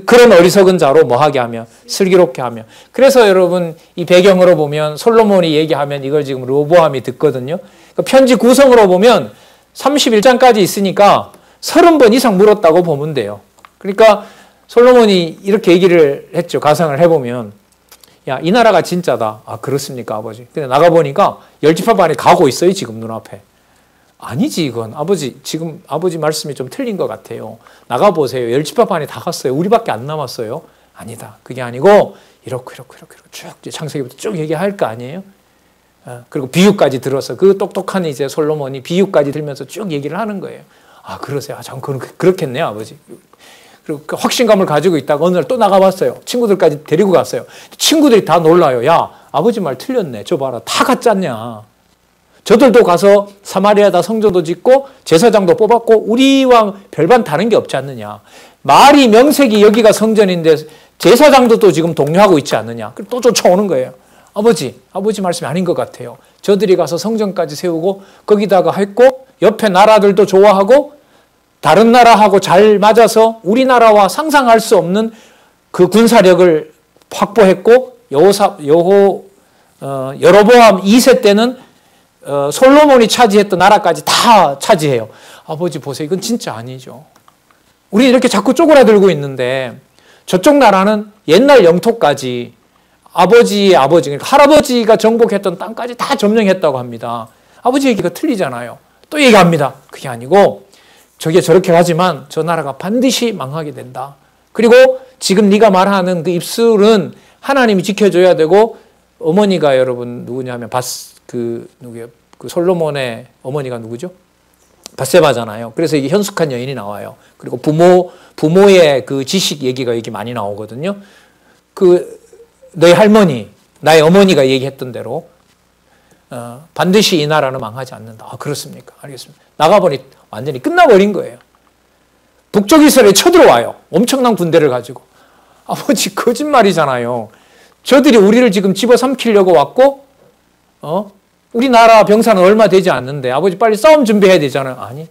그런 어리석은 자로 뭐 하게 하며 슬기롭게 하며 그래서 여러분 이 배경으로 보면 솔로몬이 얘기하면 이걸 지금 르호보암이 듣거든요. 편지 구성으로 보면 31장까지 있으니까 30번 이상 물었다고 보면 돼요. 그러니까 솔로몬이 이렇게 얘기를 했죠. 가상을 해보면 야, 이 나라가 진짜다. 아, 그렇습니까, 아버지? 근데 나가보니까 열지파 반이 가고 있어요, 지금 눈앞에. 아니지, 이건. 아버지, 지금 아버지 말씀이 좀 틀린 것 같아요. 나가보세요. 열지파 반이 다 갔어요. 우리밖에 안 남았어요. 아니다. 그게 아니고 이렇게 쭉 창세기부터 쭉 얘기할 거 아니에요? 그리고 비유까지 들어서 그 똑똑한 이제 솔로몬이 비유까지 들면서 쭉 얘기를 하는 거예요. 아, 그러세요. 아, 전 그렇겠네요, 아버지. 그리고 그 확신감을 가지고 있다가 어느 날 또 나가봤어요. 친구들까지 데리고 갔어요. 친구들이 다 놀라요. 야, 아버지 말 틀렸네. 저 봐라. 다 가짜냐. 저들도 가서 사마리아다 성전도 짓고 제사장도 뽑았고 우리와 별반 다른 게 없지 않느냐. 말이 명색이 여기가 성전인데 제사장도 또 지금 동요하고 있지 않느냐. 또 쫓아오는 거예요. 아버지 말씀이 아닌 것 같아요. 저들이 가서 성전까지 세우고 거기다가 했고 옆에 나라들도 좋아하고 다른 나라하고 잘 맞아서 우리나라와 상상할 수 없는 그 군사력을 확보했고 여로보암 2세 때는 솔로몬이 차지했던 나라까지 다 차지해요. 아버지 보세요. 이건 진짜 아니죠. 우리 이렇게 자꾸 쪼그라들고 있는데 저쪽 나라는 옛날 영토까지 아버지의 아버지, 그러니까 할아버지가 정복했던 땅까지 다 점령했다고 합니다. 아버지 얘기가 틀리잖아요. 또 얘기합니다. 그게 아니고 저게 저렇게 가지만 저 나라가 반드시 망하게 된다. 그리고 지금 네가 말하는 그 입술은 하나님이 지켜줘야 되고 어머니가 여러분 누구냐면 그 솔로몬의 어머니가 누구죠? 밧세바잖아요. 그래서 이게 현숙한 여인이 나와요. 그리고 부모의 그 지식 얘기가 여기 많이 나오거든요. 너희 할머니, 나의 어머니가 얘기했던 대로 반드시 이 나라는 망하지 않는다. 아, 그렇습니까? 알겠습니다. 나가보니 완전히 끝나버린 거예요. 북쪽 이스라엘이 쳐들어와요. 엄청난 군대를 가지고. 아버지 거짓말이잖아요. 저들이 우리를 지금 집어삼키려고 왔고 우리나라 병사는 얼마 되지 않는데 아버지 빨리 싸움 준비해야 되잖아요. 아니,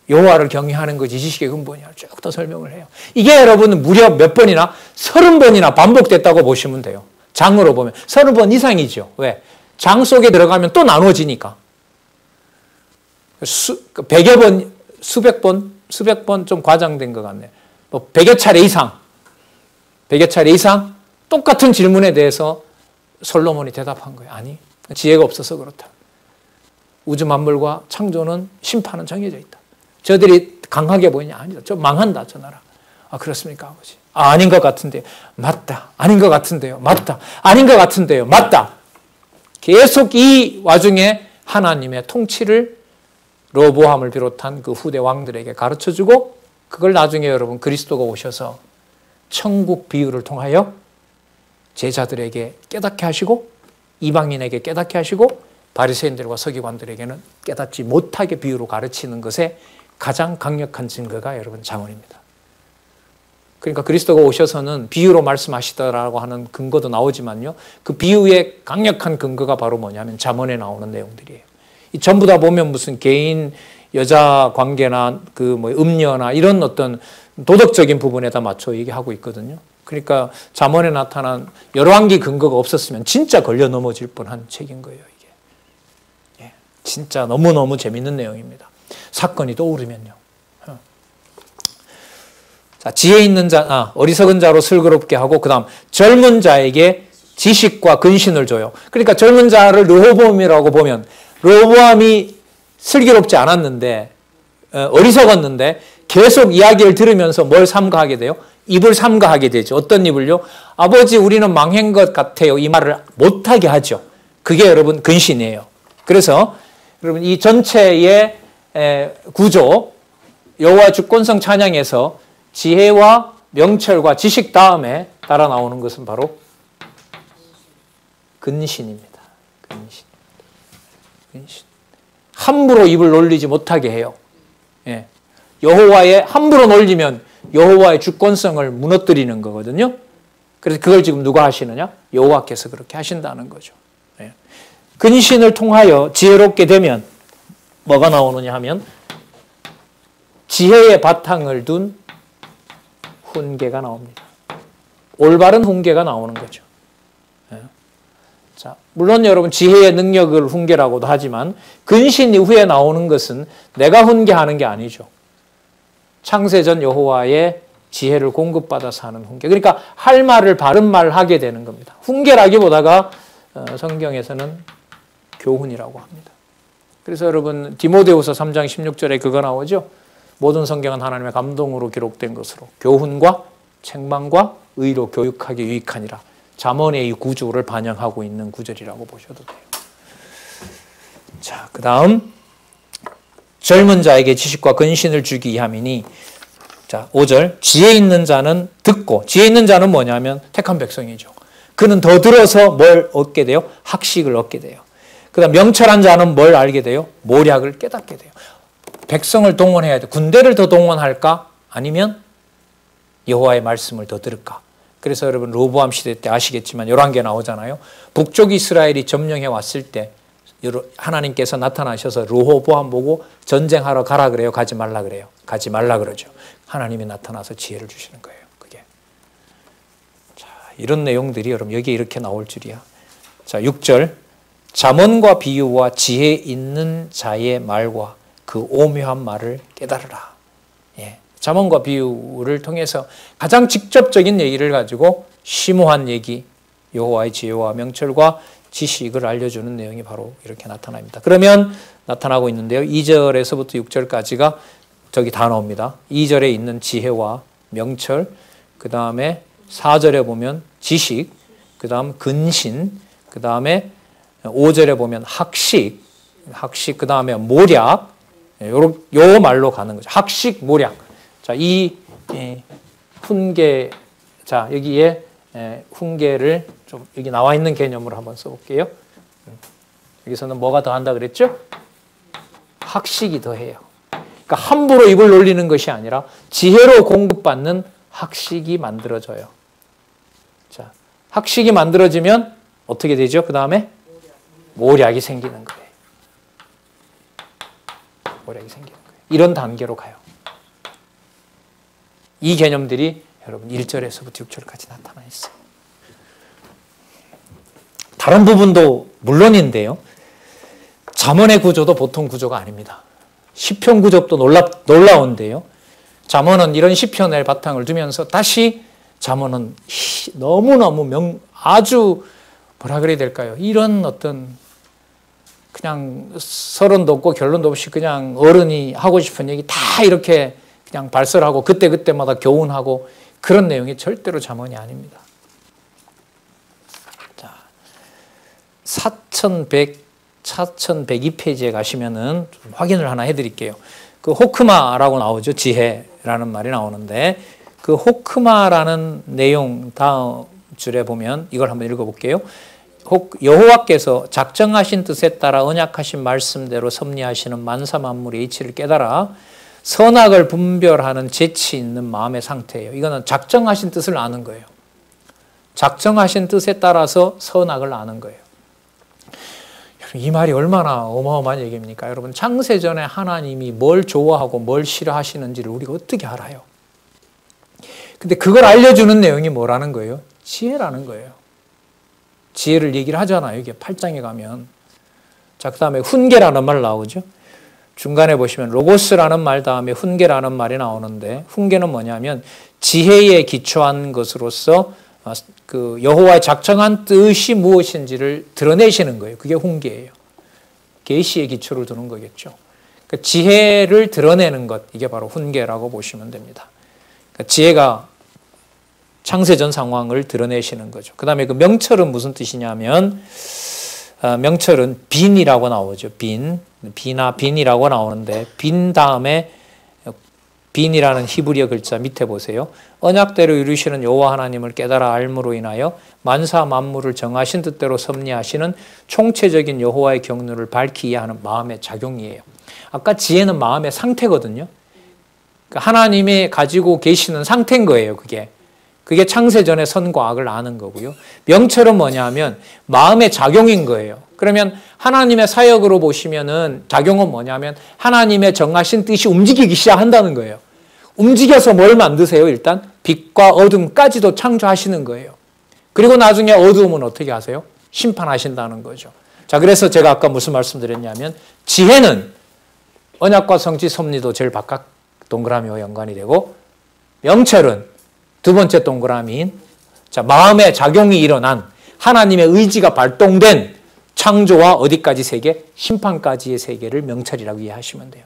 여호와를 경외하는 것이 지식의 근본이야. 쭉 더 설명을 해요. 이게 여러분 무려 몇 번이나 30번이나 반복됐다고 보시면 돼요. 장으로 보면 30번 이상이죠. 왜? 장 속에 들어가면 또 나눠지니까. 100여 번, 수백 번 좀 과장된 것 같네. 뭐 100여 차례 이상 똑같은 질문에 대해서 솔로몬이 대답한 거예요. 아니, 지혜가 없어서 그렇다. 우주 만물과 창조는 심판은 정해져 있다. 저들이 강하게 보이냐? 아니다. 저 망한다, 저 나라. 아, 그렇습니까, 아버지? 아, 아닌 것 같은데요. 맞다. 아닌 것 같은데요. 맞다. 아닌 것 같은데요. 맞다. 계속 이 와중에 하나님의 통치를 르호보암을 비롯한 그 후대 왕들에게 가르쳐주고 그걸 나중에 여러분 그리스도가 오셔서 천국 비유를 통하여 제자들에게 깨닫게 하시고 이방인에게 깨닫게 하시고 바리새인들과 서기관들에게는 깨닫지 못하게 비유로 가르치는 것에 가장 강력한 증거가 여러분 잠언입니다. 그러니까 그리스도가 오셔서는 비유로 말씀하시더라고 하는 근거도 나오지만요. 그 비유의 강력한 근거가 바로 뭐냐면 잠언에 나오는 내용들이에요. 이 전부 다 보면 무슨 개인 여자 관계나 그 뭐 음녀나 이런 어떤 도덕적인 부분에다 맞춰 얘기하고 있거든요. 그러니까 잠언에 나타난 열왕기 근거가 없었으면 진짜 걸려 넘어질 뻔한 책인 거예요, 이게. 예, 진짜 너무너무 재밌는 내용입니다. 사건이 떠오르면요. 자, 지혜 있는 자, 어리석은 자로 슬기롭게 하고 그다음 젊은 자에게 지식과 근신을 줘요. 그러니까 젊은 자를 르호보암이라고 보면 르호보암이 슬기롭지 않았는데 어리석었는데 계속 이야기를 들으면서 뭘 삼가하게 돼요? 입을 삼가하게 되죠. 어떤 입을요? 아버지 우리는 망한 것 같아요. 이 말을 못하게 하죠. 그게 여러분 근신이에요. 그래서 여러분 이 전체의 구조 여호와 주권성 찬양에서 지혜와 명철과 지식 다음에 따라 나오는 것은 바로 근신입니다. 근신. 함부로 입을 놀리지 못하게 해요. 예. 여호와의 함부로 놀리면 여호와의 주권성을 무너뜨리는 거거든요. 그래서 그걸 지금 누가 하시느냐? 여호와께서 그렇게 하신다는 거죠. 예. 근신을 통하여 지혜롭게 되면 뭐가 나오느냐 하면 지혜의 바탕을 둔 훈계가 나옵니다. 올바른 훈계가 나오는 거죠. 예. 자, 물론 여러분 지혜의 능력을 훈계라고도 하지만 근신 이후에 나오는 것은 내가 훈계하는 게 아니죠. 창세전 여호와의 지혜를 공급받아서 하는 훈계. 그러니까 할 말을 바른 말 하게 되는 겁니다. 훈계라기보다가 성경에서는 교훈이라고 합니다. 그래서 여러분 디모데후서 3장 16절에 그거 나오죠. 모든 성경은 하나님의 감동으로 기록된 것으로 교훈과 책망과 의로 교육하기 유익하니라. 잠언의 이 구조를 반영하고 있는 구절이라고 보셔도 돼요. 자, 그 다음 젊은 자에게 지식과 근신을 주기 위함이니 자, 5절 지혜 있는 자는 듣고 지혜 있는 자는 뭐냐면 택한 백성이죠. 그는 더 들어서 뭘 얻게 돼요? 학식을 얻게 돼요. 그 다음 명철한 자는 뭘 알게 돼요? 모략을 깨닫게 돼요. 백성을 동원해야 돼. 군대를 더 동원할까? 아니면 여호와의 말씀을 더 들을까? 그래서 여러분 르호보암 시대 때 아시겠지만 열왕기에 나오잖아요. 북쪽 이스라엘이 점령해 왔을 때 하나님께서 나타나셔서 르호보암 보고 전쟁하러 가라 그래요? 가지 말라 그래요? 가지 말라 그러죠. 하나님이 나타나서 지혜를 주시는 거예요. 그게. 자, 이런 내용들이 여러분 여기에 이렇게 나올 줄이야. 자, 6절 잠언과 비유와 지혜 있는 자의 말과 그 오묘한 말을 깨달으라. 예. 잠언과 비유를 통해서 가장 직접적인 얘기를 가지고 심오한 얘기, 여호와의 지혜와 명철과 지식을 알려주는 내용이 바로 이렇게 나타납니다. 그러면 나타나고 있는데요. 2절에서부터 6절까지가 저기 다 나옵니다. 2절에 있는 지혜와 명철, 그 다음에 4절에 보면 지식, 그 다음 근신, 그 다음에 5절에 보면 학식, 그 다음에 모략, 요 말로 가는 거죠. 학식, 모략. 자, 이 훈계, 자, 여기에 훈계를 좀 여기 나와 있는 개념으로 한번 써볼게요. 여기서는 뭐가 더 한다 그랬죠? 학식이 더해요. 그러니까 함부로 입을 놀리는 것이 아니라 지혜로 공급받는 학식이 만들어져요. 자, 학식이 만들어지면 어떻게 되죠? 그 다음에 모략이 생기는 거예요. 모략이 생기는 거예요. 이런 단계로 가요. 이 개념들이 여러분 1절에서부터 6절까지 나타나 있어요. 다른 부분도 물론인데요. 잠언의 구조도 보통 구조가 아닙니다. 시편 구조도 놀라운데요. 잠언은 이런 시편의 바탕을 두면서 다시 잠언은 너무너무 아주 뭐라 그래야 될까요? 이런 어떤 그냥 서론도 없고 결론도 없이 그냥 어른이 하고 싶은 얘기 다 이렇게 그냥 발설하고 그때그때마다 교훈하고 그런 내용이 절대로 잠언이 아닙니다. 자, 4102페이지에 가시면은 좀 확인을 하나 해드릴게요. 그 호크마라고 나오죠. 지혜라는 말이 나오는데 그 호크마라는 내용 다음 줄에 보면 이걸 한번 읽어볼게요. 여호와께서 작정하신 뜻에 따라 언약하신 말씀대로 섭리하시는 만사 만물의 이치를 깨달아 선악을 분별하는 재치 있는 마음의 상태예요. 이거는 작정하신 뜻을 아는 거예요. 작정하신 뜻에 따라서 선악을 아는 거예요. 이 말이 얼마나 어마어마한 얘기입니까? 여러분, 창세전에 하나님이 뭘 좋아하고 뭘 싫어하시는지를 우리가 어떻게 알아요? 근데 그걸 알려주는 내용이 뭐라는 거예요? 지혜라는 거예요. 지혜를 얘기를 하잖아요. 이게 8장에 가면. 자, 그 다음에 훈계라는 말 나오죠. 중간에 보시면 로고스라는 말 다음에 훈계라는 말이 나오는데 훈계는 뭐냐면 지혜에 기초한 것으로서 그 여호와의 작정한 뜻이 무엇인지를 드러내시는 거예요. 그게 훈계예요. 계시의 기초를 두는 거겠죠. 그러니까 지혜를 드러내는 것, 이게 바로 훈계라고 보시면 됩니다. 그러니까 지혜가 창세전 상황을 드러내시는 거죠. 그 다음에 그 명철은 무슨 뜻이냐면 명철은 빈이라고 나오죠. 비나 빈이라고 나오는데 빈 다음에 빈이라는 히브리어 글자 밑에 보세요. 언약대로 이루시는 여호와 하나님을 깨달아 알므로 인하여 만사 만물을 정하신 뜻대로 섭리하시는 총체적인 여호와의 경륜을 밝히 이해하는 마음의 작용이에요. 아까 지혜는 마음의 상태거든요. 그러니까 하나님이 가지고 계시는 상태인 거예요. 그게 창세전의 선과 악을 아는 거고요. 명철은 뭐냐면 마음의 작용인 거예요. 그러면 하나님의 사역으로 보시면은 작용은 뭐냐면 하나님의 정하신 뜻이 움직이기 시작한다는 거예요. 움직여서 뭘 만드세요? 일단 빛과 어둠까지도 창조하시는 거예요. 그리고 나중에 어두움은 어떻게 하세요? 심판하신다는 거죠. 자, 그래서 제가 아까 무슨 말씀드렸냐면 지혜는 언약과 성취 섭리도 제일 바깥 동그라미와 연관이 되고 명철은 두 번째 동그라미인 자, 마음의 작용이 일어난 하나님의 의지가 발동된 창조와 어디까지 세계? 심판까지의 세계를 명철이라고 이해하시면 돼요.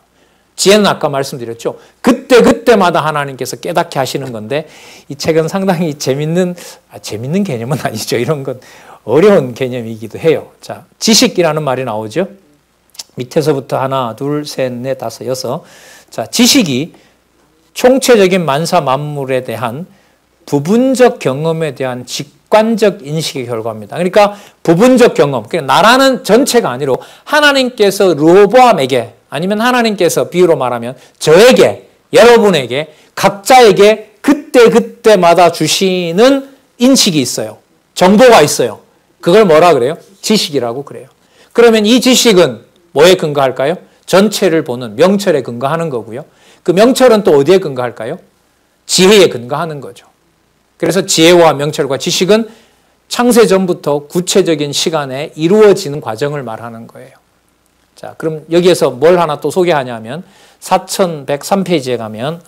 지혜는 아까 말씀드렸죠. 그때마다 하나님께서 깨닫게 하시는 건데 이 책은 상당히 재밌는 개념은 아니죠. 이런 건 어려운 개념이기도 해요. 자, 지식이라는 말이 나오죠. 밑에서부터 하나, 둘, 셋, 넷, 다섯, 여섯. 자, 지식이 총체적인 만사 만물에 대한 부분적 경험에 대한 직관적 인식의 결과입니다. 그러니까 부분적 경험, 그러니까 나라는 전체가 아니라 하나님께서 르호보암에게 아니면 하나님께서 비유로 말하면 저에게, 여러분에게, 각자에게 그때마다 주시는 인식이 있어요. 정보가 있어요. 그걸 뭐라 그래요? 지식이라고 그래요. 그러면 이 지식은 뭐에 근거할까요? 전체를 보는 명철에 근거하는 거고요. 그 명철은 또 어디에 근거할까요? 지혜에 근거하는 거죠. 그래서 지혜와 명철과 지식은 창세전부터 구체적인 시간에 이루어지는 과정을 말하는 거예요. 자, 그럼 여기에서 뭘 하나 또 소개하냐면 4103페이지에 가면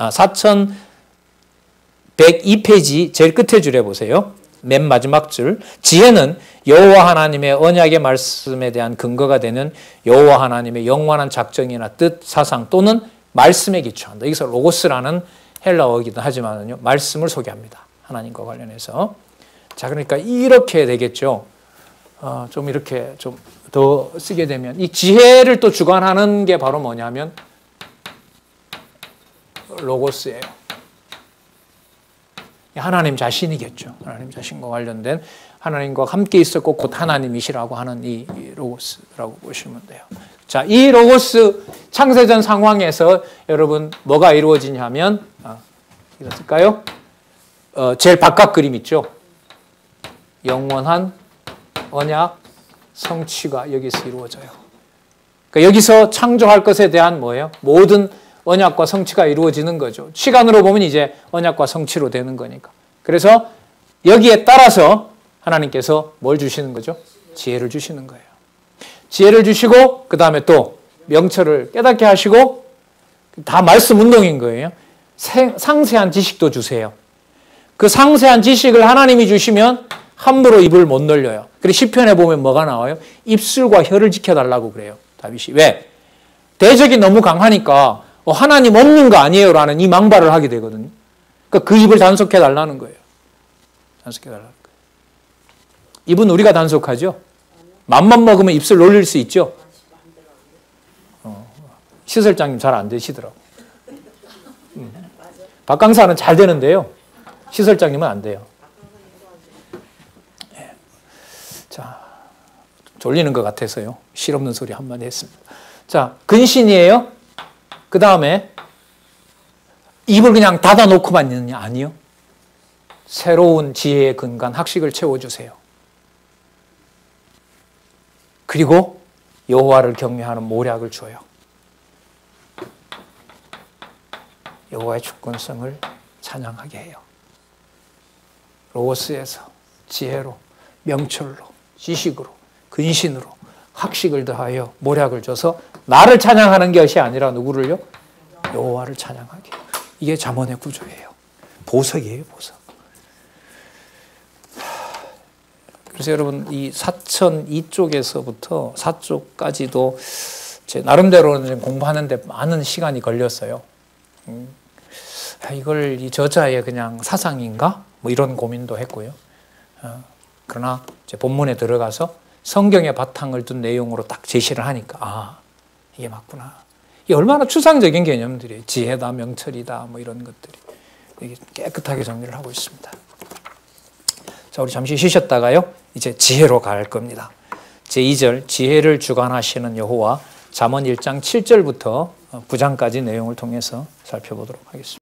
4102페이지 제일 끝에 줄에 보세요. 맨 마지막 줄. 지혜는 여호와 하나님의 언약의 말씀에 대한 근거가 되는 여호와 하나님의 영원한 작정이나 뜻, 사상 또는 말씀에 기초한다. 여기서 로고스라는 헬라어이기도 하지만요. 말씀을 소개합니다. 하나님과 관련해서. 자, 그러니까 이렇게 되겠죠. 좀 이렇게 좀 더 쓰게 되면 이 지혜를 또 주관하는 게 바로 뭐냐면 로고스예요. 하나님 자신이겠죠. 하나님 자신과 관련된 하나님과 함께 있었고 곧 하나님이시라고 하는 이 로고스라고 보시면 돼요. 자, 이 로고스 창세전 상황에서 여러분 뭐가 이루어지냐면 이랬을까요? 제일 바깥 그림 있죠. 영원한 언약 성취가 여기서 이루어져요. 그러니까 여기서 창조할 것에 대한 뭐예요? 모든 언약과 성취가 이루어지는 거죠. 시간으로 보면 이제 언약과 성취로 되는 거니까. 그래서 여기에 따라서 하나님께서 뭘 주시는 거죠? 지혜를 주시는 거예요. 지혜를 주시고 그 다음에 또 명철을 깨닫게 하시고 다 말씀 운동인 거예요. 상세한 지식도 주세요. 그 상세한 지식을 하나님이 주시면 함부로 입을 못 놀려요. 그리고 시편에 보면 뭐가 나와요? 입술과 혀를 지켜달라고 그래요. 다윗이. 왜? 대적이 너무 강하니까 하나님 없는 거 아니에요? 라는 이 망발을 하게 되거든요. 그러니까 그 입을 단속해달라는 거예요. 단속해달라는 거예요. 입은 우리가 단속하죠? 맘만 먹으면 입술 놀릴 수 있죠? 시설장님 잘 안 되시더라고. 박 강사는 잘 되는데요. 시설장님은 안 돼요. 자, 졸리는 것 같아서요. 실없는 소리 한마디 했습니다. 자, 근신이에요. 그 다음에 입을 그냥 닫아놓고만 있느냐? 아니요. 새로운 지혜의 근간, 학식을 채워주세요. 그리고 여호와를 경외하는 모략을 줘요. 여호와의 주권성을 찬양하게 해요. 로고스에서 지혜로, 명철로, 지식으로, 근신으로 학식을 더하여 모략을 줘서 나를 찬양하는 것이 아니라 누구를요? 여호와를 찬양하게. 이게 잠언의 구조예요. 보석이에요, 보석. 그래서 여러분 이 사천 이쪽에서부터 사쪽까지도 제 나름대로는 공부하는데 많은 시간이 걸렸어요. 이걸 이 저자의 그냥 사상인가? 뭐 이런 고민도 했고요. 그러나 이제 본문에 들어가서 성경의 바탕을 둔 내용으로 딱 제시를 하니까 이게 맞구나. 이게 얼마나 추상적인 개념들이에요. 지혜다, 명철이다, 뭐 이런 것들이 이게 깨끗하게 정리를 하고 있습니다. 자, 우리 잠시 쉬셨다가요. 이제 지혜로 갈 겁니다. 제2절 지혜를 주관하시는 여호와 잠언 1장 7절부터 9장까지 내용을 통해서 살펴보도록 하겠습니다.